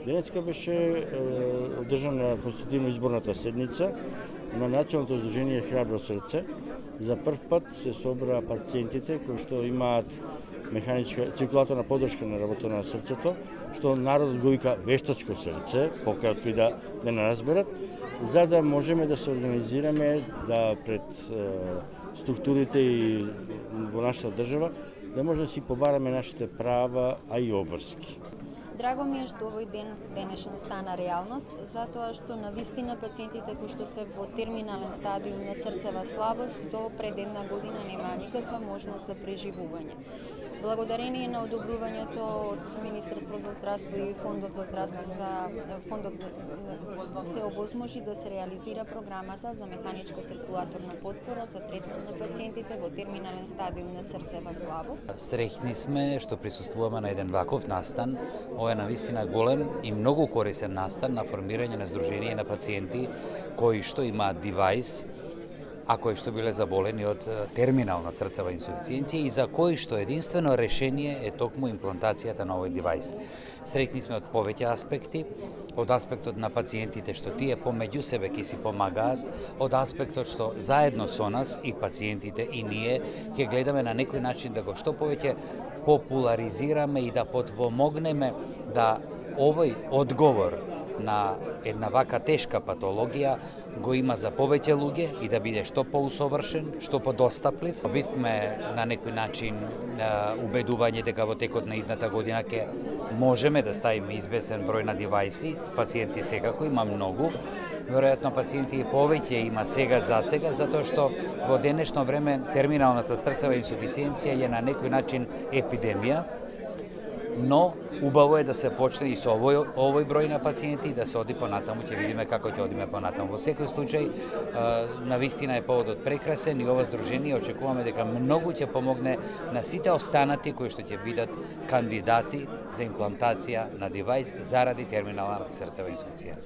Денеска беше одржана конститутивно изборната седница на Националното здружение Храбро срце. За прв пат се собраа пациентите кои што имаат механичка циркулаторна поддршка на работа на срцето, што народот го вика вештачко срце, пократко и да не разберат, за да можеме да се организираме да пред структурите и во нашата држава да може да си побараме нашите права, а и обврски. Драго ми е што овој ден денешен стана реалност, затоа што навистина пациентите кои што се во терминален стадиум на срцева слабост до пред една година немаа никаква можност за преживување. Благодарение на одобрувањето од Министерство за здравство и Фондот за здравство фондот се овозможи да се реализира програмата за механичка циркулаторна потпора за третман на пациентите во терминален стадиум на срцева слабост. Среќни сме што присуствуваме на еден ваков настан. Ова е навистина голем и многу корисен настан на формирање на здружение на пациенти кои што имаат девајс, а кои што биле заболени од терминална срцева инсуфициенција и за кои што единствено решение е токму имплантацијата на овој девајс. Среќни сме од повеќе аспекти, од аспектот на пациентите што тие помеѓу себе ќе си помагаат, од аспектот што заедно со нас и пациентите и ние ќе гледаме на некој начин да го што повеќе популаризираме и да потпомогнеме да овој одговор на една вака тешка патологија го има за повеќе луѓе и да биде што поусовршен, што подостаплив. Бивме на некој начин убедување дека во текот на идната година ќе можеме да ставиме известен број на девајси, пациенти секако има многу, веројатно пациенти повеќе има сега за сега, затоа што во денешно време терминалната срцева инсуфициенција е на некој начин епидемија, но убаво е да се почне и со овој број на пациенти и да се оди понатаму, ќе видиме како ќе одиме понатаму. Во секој случај, навистина е поводот прекрасен и ова здружение очекуваме дека многу ќе помогне на сите останати кои што ќе бидат кандидати за имплантација на девајс заради терминална срцева инсуфициенција.